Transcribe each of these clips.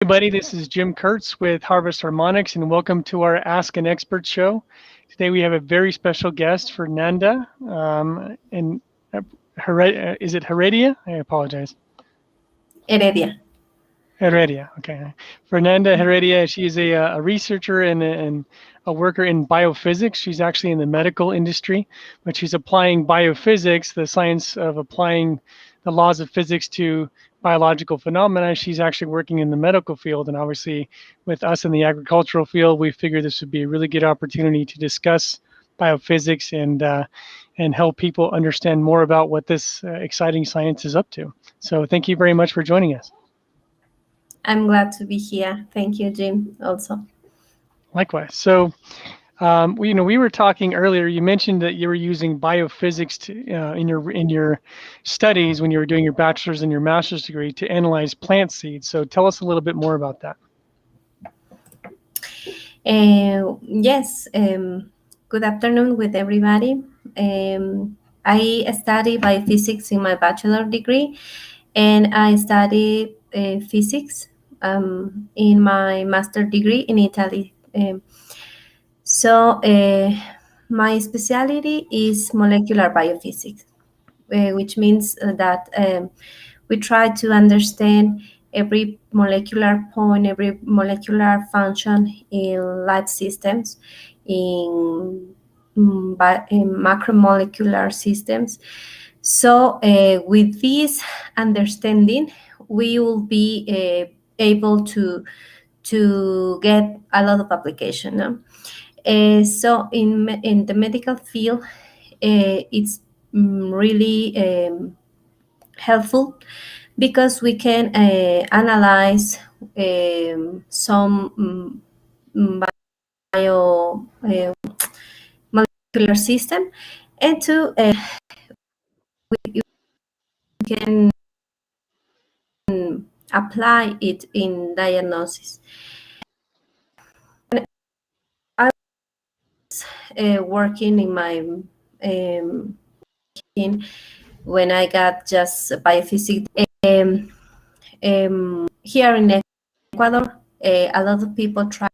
Everybody, this is Jim Kurtz with Harvest Harmonics, and welcome to our Ask an Expert show. Today we have a very special guest, Fernanda, and is it Heredia? I apologize. Heredia. Heredia, okay. Fernanda Heredia, she's a researcher and a worker in biophysics. She's actually in the medical industry, but she's applying biophysics, the science of applying the laws of physics to biological phenomena. She's actually working in the medical field, and obviously with us in the agricultural field, we figured this would be a really good opportunity to discuss biophysics and help people understand more about what this exciting science is up to. So thank you very much for joining us. I'm glad to be here. Thank you, Jim, also. Likewise. So, we were talking earlier. You mentioned that you were using biophysics in your studies when you were doing your bachelor's and your master's degree to analyze plant seeds. So, tell us a little bit more about that. Yes. Good afternoon with everybody. I study biophysics in my bachelor degree, and I study physics in my master degree in Italy. So my specialty is molecular biophysics, which means that we try to understand every molecular point, every molecular function in life systems, in macromolecular systems. So with this understanding, we will be able to get a lot of application. No? So in the medical field, it's really helpful because we can analyze some bio molecular system, and to we can apply it in diagnosis. I was working in my when I got just biophysics. Here in Ecuador, a lot of people try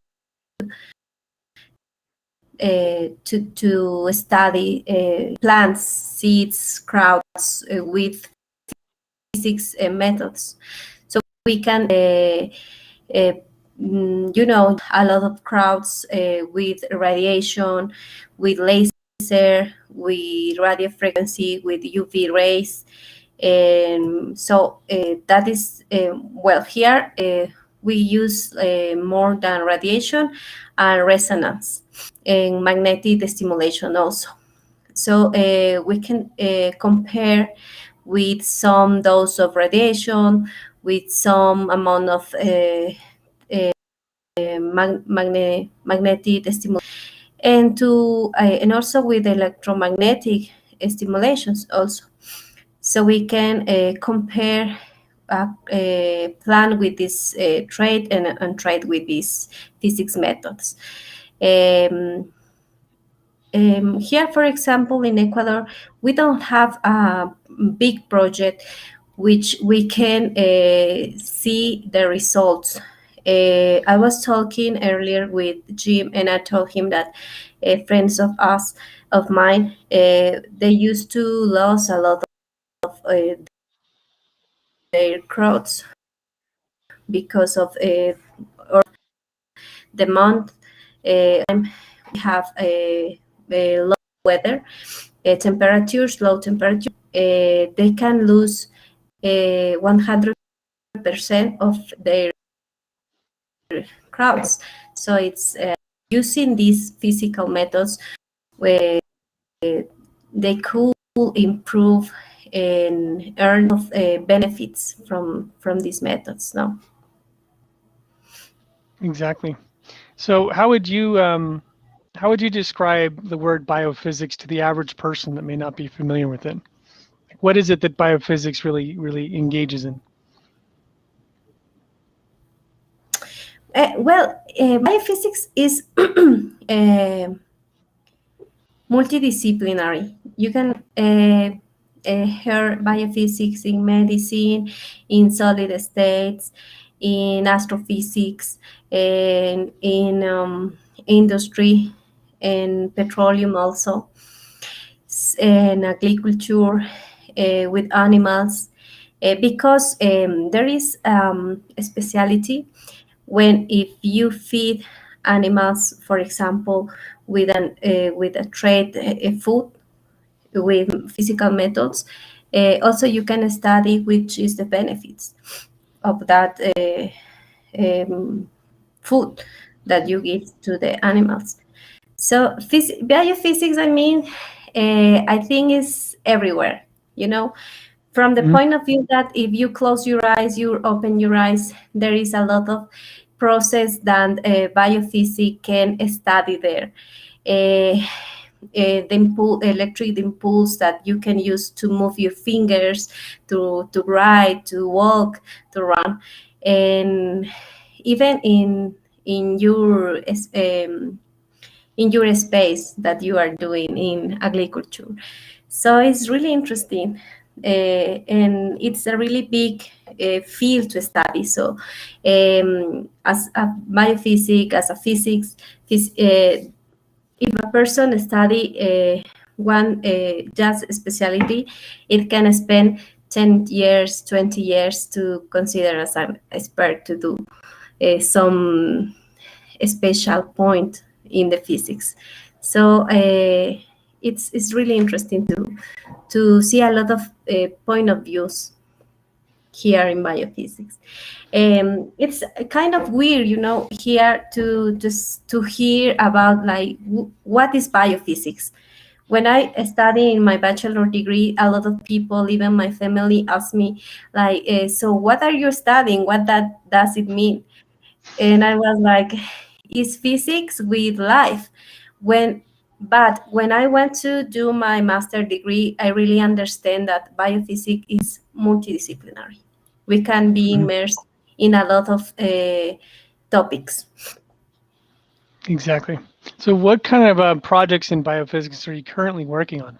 to study plants, seeds, crowds with physics methods. So we can, a lot of crowds with radiation, with laser, with radio frequency, with UV rays. And so that is, here we use more than radiation and resonance and magnetic stimulation also. So we can compare with some dose of radiation, with some amount of magnetic stimulation, and also with electromagnetic stimulations also. So we can compare a plan with this trade and trade with these physics methods. Here, for example, in Ecuador, we don't have a big project which we can see the results. I was talking earlier with Jim, and I told him that friends of mine, they used to lose a lot of their crowds because of or the month we have a low weather, temperatures, low temperature. They can lose 100% of their crowds. So it's using these physical methods where they could improve and earn benefits from these methods. No. Exactly. So how would you describe the word biophysics to the average person that may not be familiar with it? What is it that biophysics really engages in? Biophysics is multidisciplinary. You can hear biophysics in medicine, in solid states, in astrophysics, and in industry, and petroleum also, and agriculture, with animals, because there is a speciality when if you feed animals, for example, with a trade food with physical methods. Also, you can study which is the benefits of that food that you give to the animals. So biophysics, I mean, I think is everywhere. You know, from the Mhm. point of view that if you close your eyes, you open your eyes, there is a lot of process that biophysics can study there. Uh, electric impulse that you can use to move your fingers, to write, to walk, to run, and even in your in your space that you are doing in agriculture. So it's really interesting, and it's a really big field to study. So, as a biophysics, as a physics, if a person study one just specialty, it can spend 10 years, 20 years to consider as an expert to do some special point in the physics. So it's really interesting to see a lot of point of views here in biophysics. It's kind of weird, here to just to hear about like what is biophysics. When I study in my bachelor degree, a lot of people, even my family, ask me like, "So what are you studying? What that does it mean?" And I was like, "It's physics with life." When but when I went to do my master degree, I really understand that biophysics is multidisciplinary. We can be Mhm. immersed in a lot of topics. Exactly. So, what kind of projects in biophysics are you currently working on?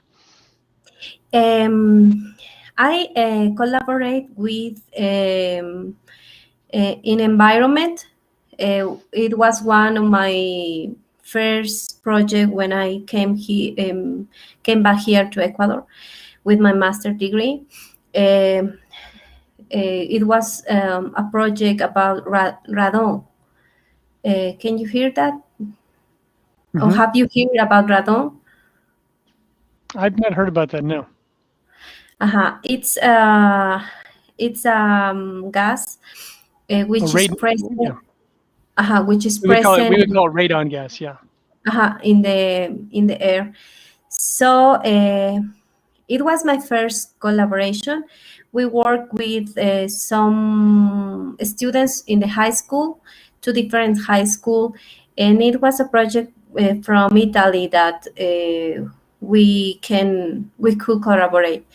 Um, I collaborate with in environment. It was one of my first project when I came back here to Ecuador with my master degree. Um, it was a project about radon. Can you hear that? Or Hmm. have you heard about radon? I've not heard about that. No. Uh-huh. It's gas Oh, which is radon. Yeah, present, which is we present would call it radon gas. Yeah. in the air. So it was my first collaboration. We worked with some students in the high school, two different high school, and it was a project from Italy that we could collaborate.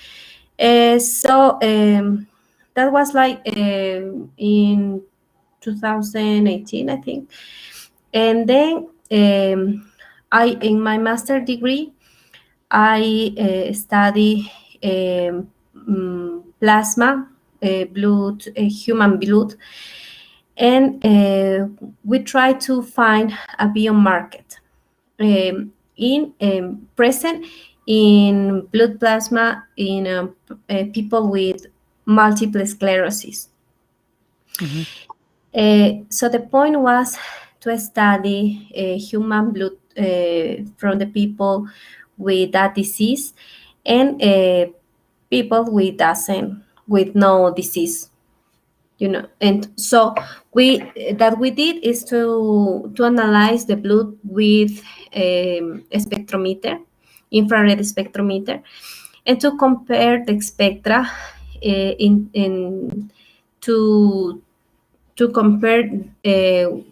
So that was like in 2018, I think. And then I in my master degree I study plasma, blood, human blood, and we try to find a biomarker in present in blood plasma in people with multiple sclerosis. Hmm. So the point was to study human blood from the people with that disease and people with no disease. And so we did is to analyze the blood with a spectrometer, infrared spectrometer, and to compare the spectra in to compare the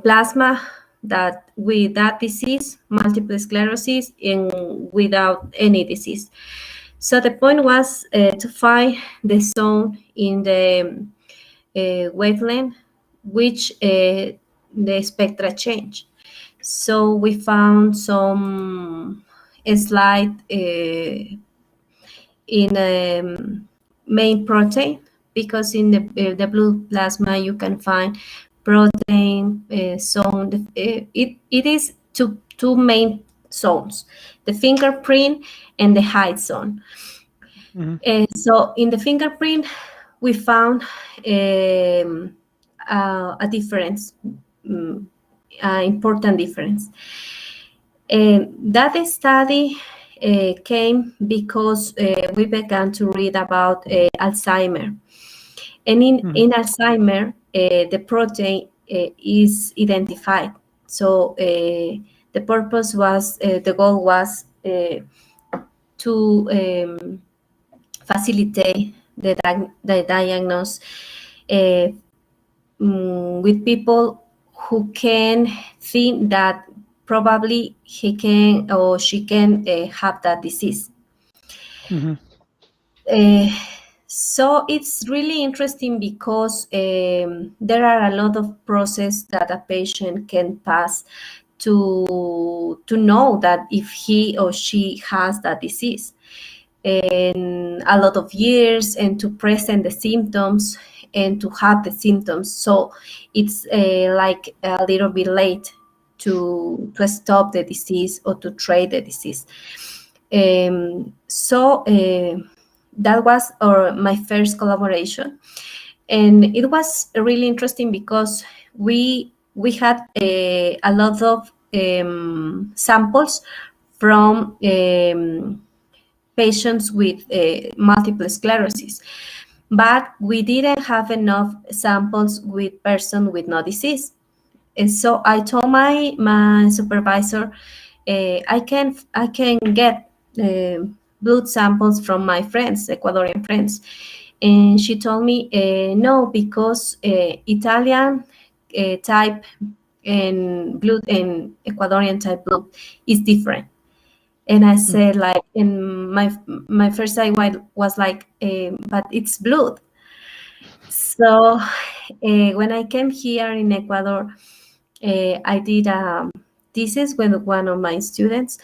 plasma that with that disease, multiple sclerosis, and without any disease. So the point was to find the zone in the wavelength which the spectra change. So we found some slide in a main protein. because in the blood plasma you can find protein zone. It is two main zones: the fingerprint and the height zone. So in the fingerprint, we found a difference, important difference. That study came because we began to read about Alzheimer. And in Alzheimer, the protein is identified. So the purpose was, the goal was to facilitate the diagnosis with people who can think that probably he can or she can have that disease. So it's really interesting because there are a lot of processes that a patient can pass to know that if he or she has that disease, and a lot of years, and to present the symptoms and to have the symptoms. So it's like a little bit late to stop the disease or to treat the disease. So that was my first collaboration, and it was really interesting because we had a lot of samples from patients with multiple sclerosis, but we didn't have enough samples with persons with no disease. And so I told my supervisor, I can get blood samples from my friends, Ecuadorian friends. And she told me, no, because Italian type and blood and Ecuadorian type blood is different. And I said, like, in my first idea was like, but it's blood. So when I came here in Ecuador, I did a thesis with one of my students.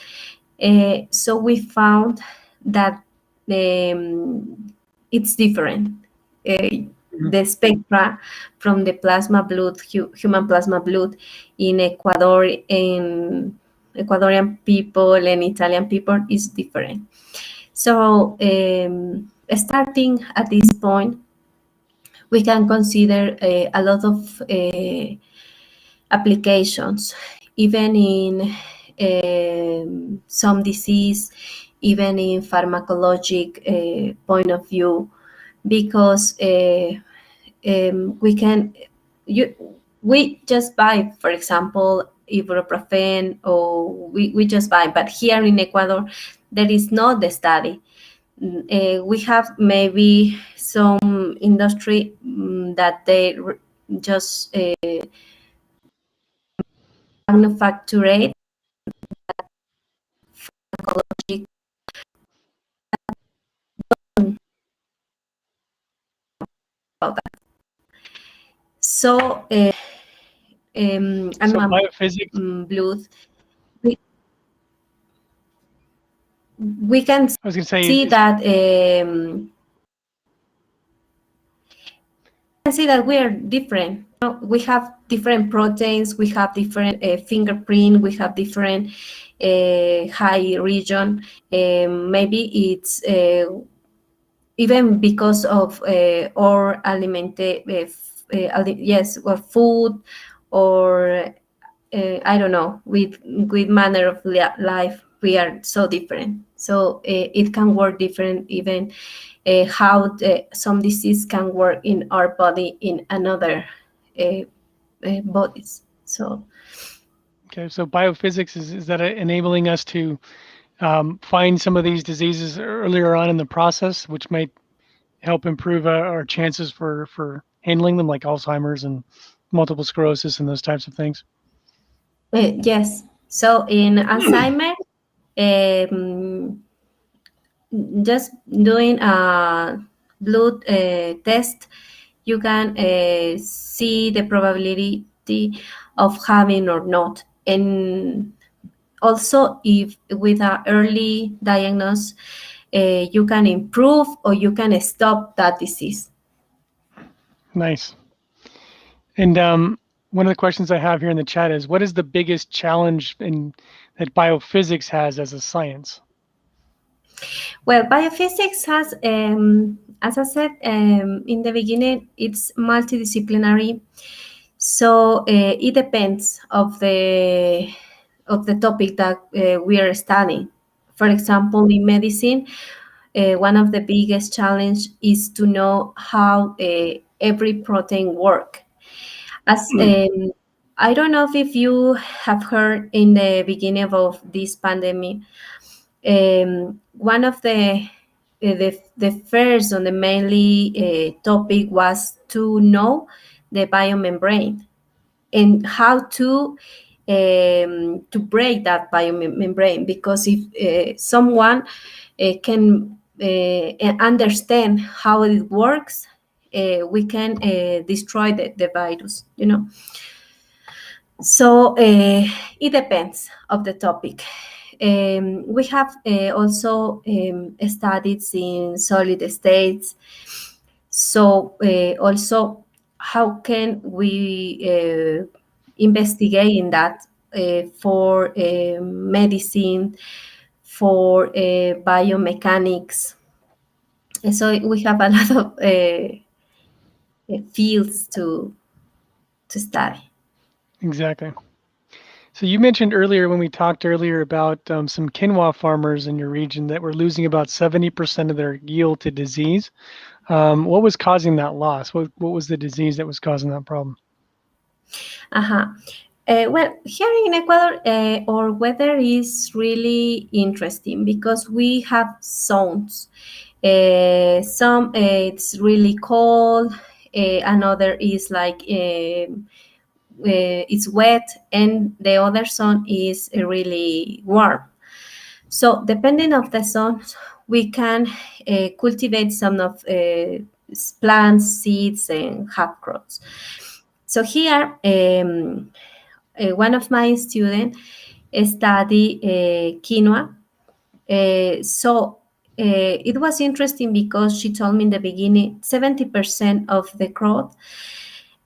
So we found that it's different. The spectra from the plasma blood, human plasma blood in Ecuador, in Ecuadorian people and Italian people is different. So starting at this point, we can consider a lot of applications, even in some disease, even in pharmacologic point of view, because we just buy, for example, ibuprofen, or we just buy. But here in Ecuador, there is not the study. We have maybe some industry that they just manufacture it. So, So biophysics. Blood, we can I was going to say, see that we are different. We have different proteins, we have different fingerprint, we have different high region. Maybe it's even because of our yes, or food, or I don't know, with manner of life, we are so different. So it can work different, even how some disease can work in our body in another bodies. So okay, so biophysics is that enabling us to find some of these diseases earlier on in the process, which might help improve our chances for handling them, like Alzheimer's and multiple sclerosis and those types of things. yes. So in Alzheimer, just doing a blood test, you can see the probability of having or not. And also, if with an early diagnosis, you can improve or you can stop that disease. Nice. And one of the questions I have here in the chat is, what is the biggest challenge that biophysics has as a science? Well, biophysics has, as I said in the beginning, it's multidisciplinary. So it depends of the topic that we are studying. For example, in medicine, one of the biggest challenge is to know how every protein work. As I don't know if you have heard in the beginning of this pandemic, one of the first on the mainly topic was to know the biomembrane and how to break that biomembrane, because if someone can understand how it works, we can destroy the virus, you know. So it depends of the topic. We have also studies in solid states. So also, how can we investigate in that for medicine, for biomechanics? And so we have a lot of fields to study. Exactly. So you mentioned earlier when we talked earlier about some quinoa farmers in your region that were losing about 70% of their yield to disease. What was causing that loss? What was the disease that was causing that problem? Uh-huh. Well, here in Ecuador, our weather is really interesting because we have zones. Some it's really cold, another is like it's wet, and the other zone is really warm. So depending of the zone, we can cultivate some of plants, seeds, and have crops. So here, one of my students study quinoa. So it was interesting because she told me in the beginning 70% of the crop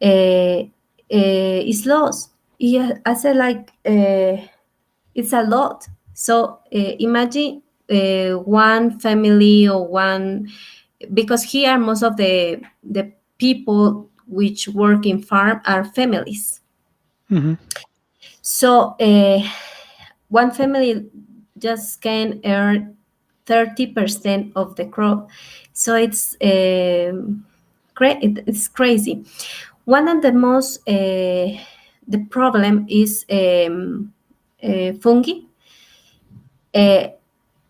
is lost. Yeah, I said like it's a lot. So imagine one family or one, because here most of the people which work in farm are families. Mm-hmm. So one family just can earn 30% of the crop. So it's crazy. One of the most the problem is fungi, uh,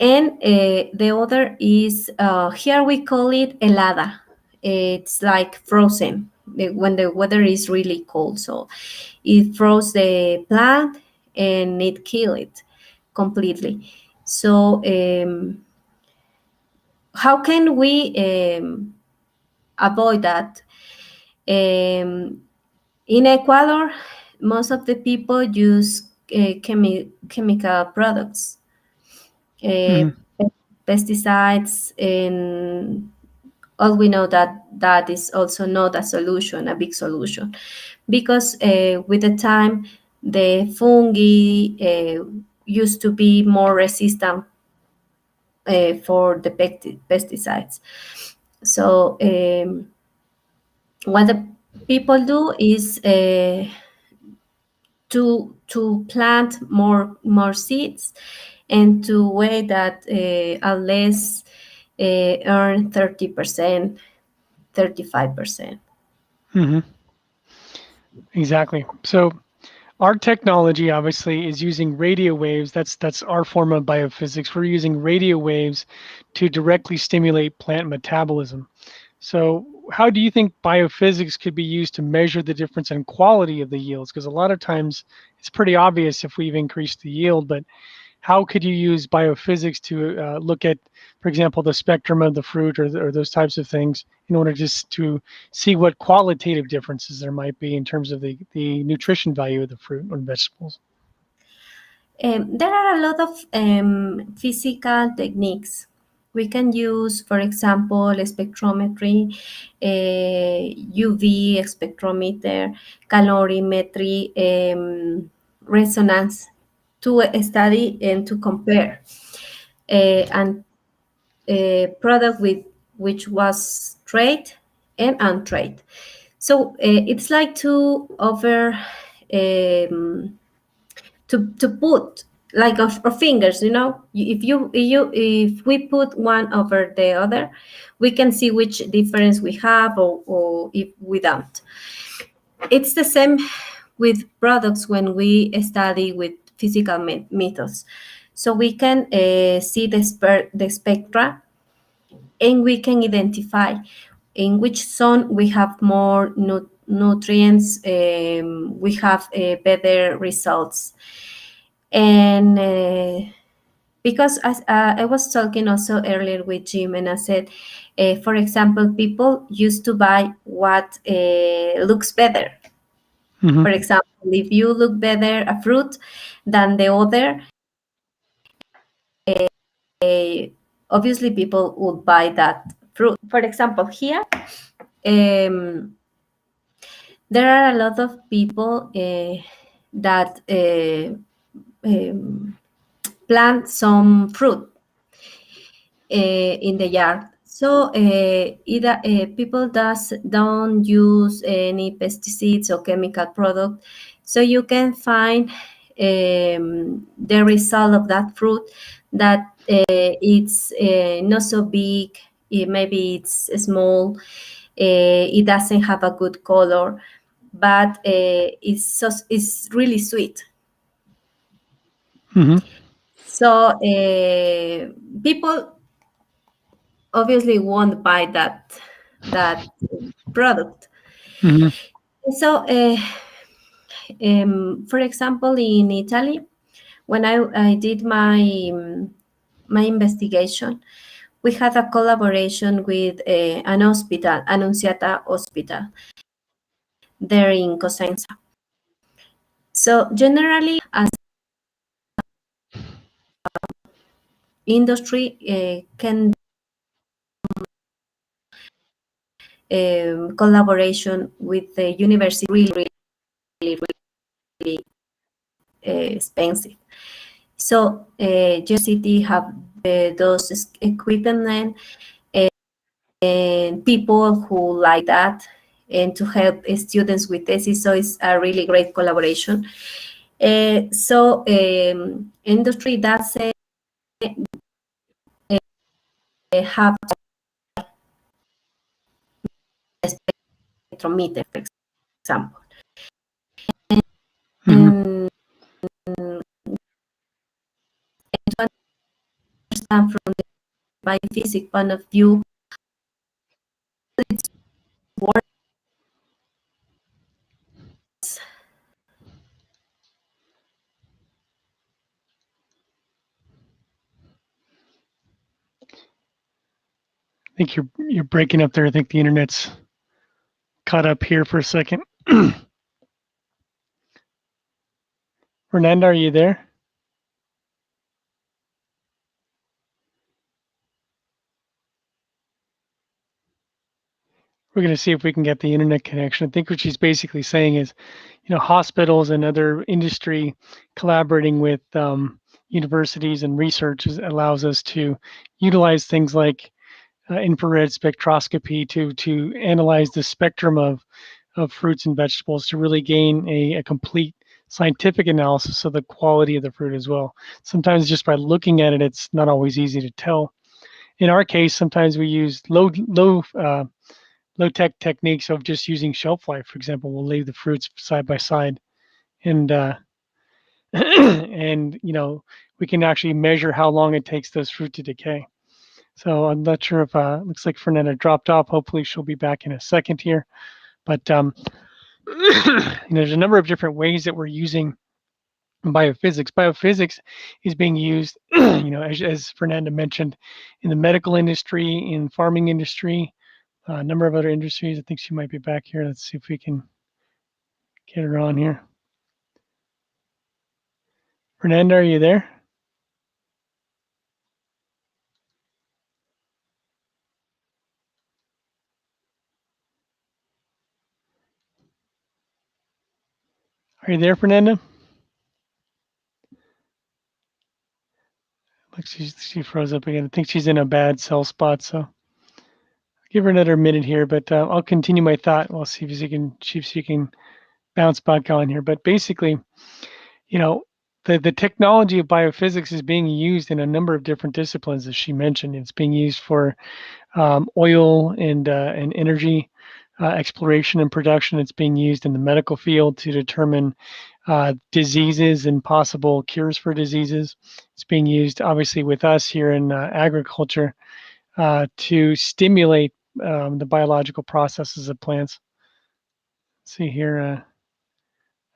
and the other is here we call it helada. It's like frozen when the weather is really cold. So it froze the plant and it kill it completely. So how can we avoid that? In Ecuador, most of the people use chemical products, uh, Mm-hmm. pesticides, and all we know that that is also not a solution, a big solution, because with the time the fungi used to be more resistant for the pesticides. So what the people do is to plant more seeds and to wait that at least earn 30%, 35%. Mm-hmm. Exactly. So our technology obviously is using radio waves. That's our form of biophysics. We're using radio waves to directly stimulate plant metabolism. So how do you think biophysics could be used to measure the difference in quality of the yields? Because a lot of times it's pretty obvious if we've increased the yield, but how could you use biophysics to look at, for example, the spectrum of the fruit or those types of things in order just to see what qualitative differences there might be in terms of the nutrition value of the fruit or vegetables? There are a lot of physical techniques We can use, for example, spectrometry, UV spectrometer, calorimetry, resonance to study and to compare and product with which was trade and untrade. So it's like to offer to put like our fingers, you know. If we put one over the other, we can see which difference we have, or if we don't. It's the same with products when we study with physical methods. So we can see the spectra, and we can identify in which zone we have more nutrients, we have better results. And because as I was talking also earlier with Jim, and I said, for example, people used to buy what looks better. Mm-hmm. For example, if you look better a fruit than the other, obviously people would buy that fruit. For example, here, there are a lot of people that plant some fruit in the yard. So either people don't use any pesticides or chemical product. So you can find the result of that fruit that it's not so big. Maybe it's small. It doesn't have a good color, but it's really sweet. Mm-hmm. So people obviously won't buy that product. Mm-hmm. So, for example, in Italy, when I did my investigation, we had a collaboration with an hospital, Annunziata Hospital, there in Cosenza. So generally, as industry can collaboration with the university really, really, really expensive. So university have those equipment and people who like that, and to help students with thesis. So it's a really great collaboration. So industry does have a spectrometer, for example. Mm-hmm. And to understand from the biophysics point of view, it's works. I think you're breaking up there. I think the internet's caught up here for a second. Fernanda, are you there? We're going to see if we can get the internet connection. I think what she's basically saying is, hospitals and other industry collaborating with universities and research allows us to utilize things like infrared spectroscopy to analyze the spectrum of fruits and vegetables to really gain a complete scientific analysis of the quality of the fruit as well. Sometimes just by looking at it, it's not always easy to tell. In our case, sometimes we use low tech techniques of just using shelf life. For example, we'll leave the fruits side by side, and and we can actually measure how long it takes those fruit to decay. So I'm not sure if looks like Fernanda dropped off. Hopefully she'll be back in a second here. But there's a number of different ways that we're using biophysics. Biophysics is being used, as Fernanda mentioned, in the medical industry, in farming industry, a number of other industries. I think she might be back here. Let's see if we can get her on here. Fernanda, are you there? Are you there, Fernanda? Like she froze up again. I think she's in a bad cell spot, so I'll give her another minute here. But I'll continue my thought. We'll see if she can bounce back on here. But basically, you know, the technology of biophysics is being used in a number of different disciplines, as she mentioned. It's being used for oil and energy exploration and production. It's being used in the medical field to determine diseases and possible cures for diseases. It's being used, obviously, with us here in agriculture to stimulate the biological processes of plants. Let's see here.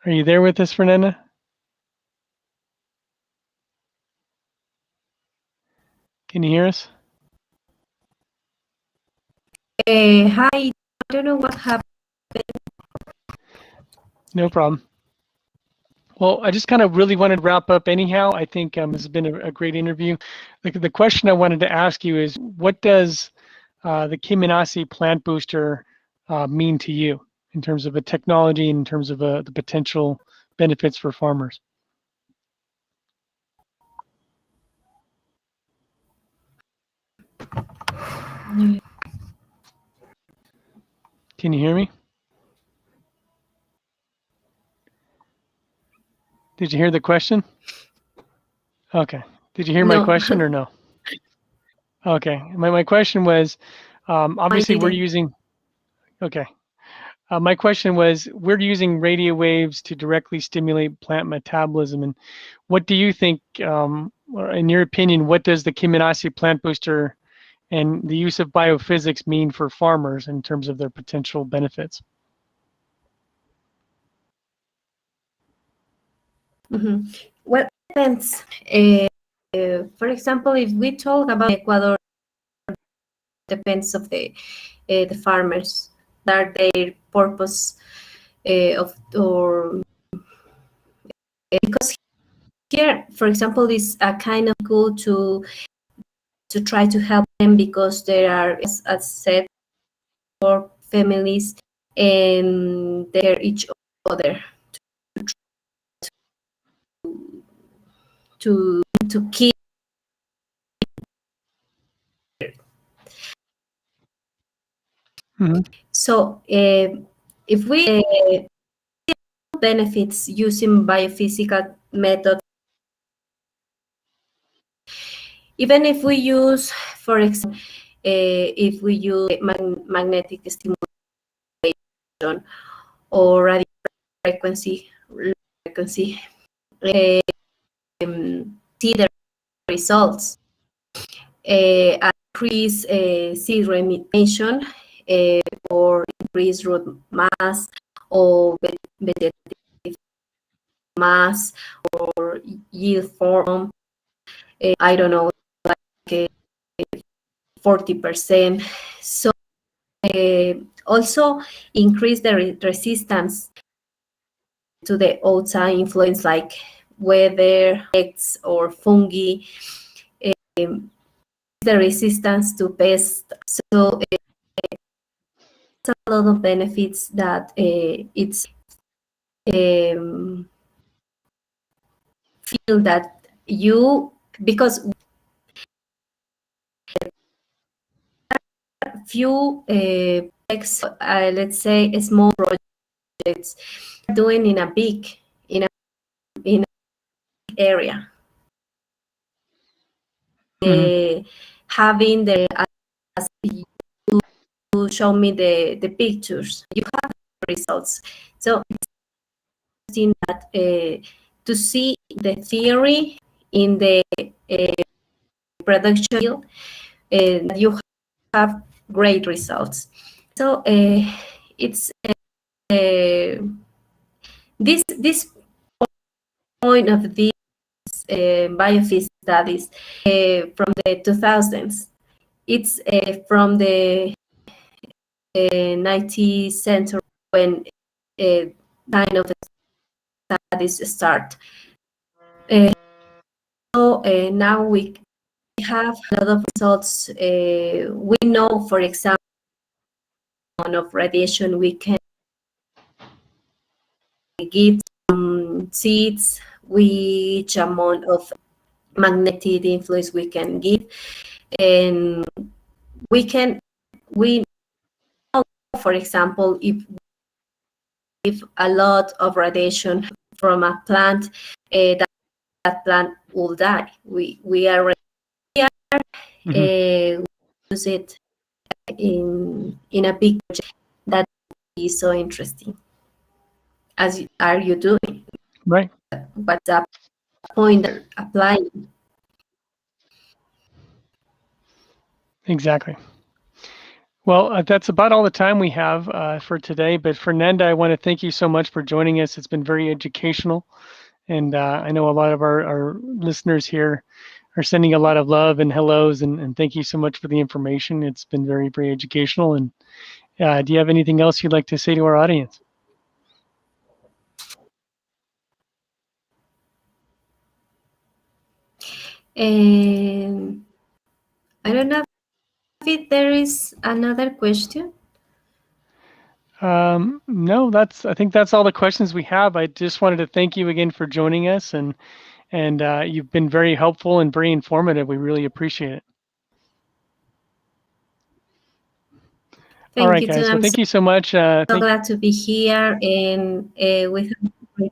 Are you there with us, Fernanda? Can you hear us? Hi, I don't know what happened. No problem. Well, I just kind of really wanted to wrap up anyhow. I think this has been a great interview. The question I wanted to ask you is, what does the Kiminasi plant booster mean to you in terms of a technology, in terms of the potential benefits for farmers? Can you hear me? Did you hear the question? Okay. Did you hear my No, question or no? Okay. My question was, I obviously we're didn't. using, okay. My question was, we're using radio waves to directly stimulate plant metabolism. And what do you think, or in your opinion, what does the Kiminasi plant booster and the use of biophysics mean for farmers in terms of their potential benefits? Well, it depends. For example, if we talk about Ecuador, depends of the farmers, that their purpose of or because here, for example, is a kind of good to try to help them because there are, as said, for families and they're each other to keep. Mm-hmm. So if we benefits using biophysical methods, even if we use, for example, if we use magnetic stimulation or radio frequency, see the results. Increase seed remission or increase root mass or vegetative mass or yield form. I don't know, like 40%. So also increase the resistance to the outside influence like weather, pests, or fungi. The resistance to pests. So it's a lot of benefits that it's feel that you, because few let's say small projects doing in a big area, having the as you show me the pictures, you have the results. So it's in that to see the theory in the production field, you have great results. So it's this point of these biophysics studies from the 2000s. It's from the 19th century when kind of studies start. So now we have a lot of results. We know, for example, of radiation we can give some seeds, which amount of magnetic influence we can give, and we know, for example, if a lot of radiation from a plant, that plant will die. We are use it in a big project. That is so interesting. As are you doing? Right. What's the point of applying? Exactly. Well, that's about all the time we have for today. But Fernanda, I want to thank you so much for joining us. It's been very educational. And I know a lot of our listeners here are sending a lot of love and hellos. And thank you so much for the information. It's been very, very educational. And do you have anything else you'd like to say to our audience? And I don't know if there is another question. No, I think that's all the questions we have. I just wanted to thank you again for joining us, and you've been very helpful and very informative. We really appreciate it. All Thank right, you too. guys. Well, I'm thank you so much. so glad to be here, and we have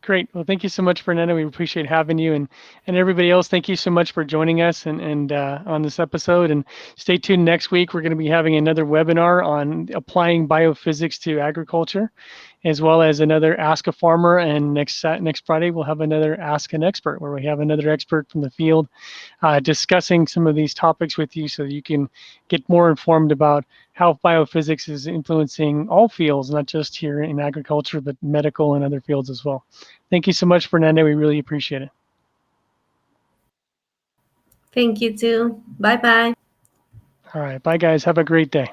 Great. Well, thank you so much, Fernanda. We appreciate having you, and everybody else. Thank you so much for joining us and on this episode. And stay tuned next week. We're going to be having another webinar on applying biophysics to agriculture, as well as another Ask a Farmer. And next Friday we'll have another Ask an Expert, where we have another expert from the field discussing some of these topics with you, so you can get more informed about how biophysics is influencing all fields, not just here in agriculture, but medical and other fields as well. Thank you so much, Fernanda. We really appreciate it. Thank you too. Bye-bye. All right. Bye, guys. Have a great day.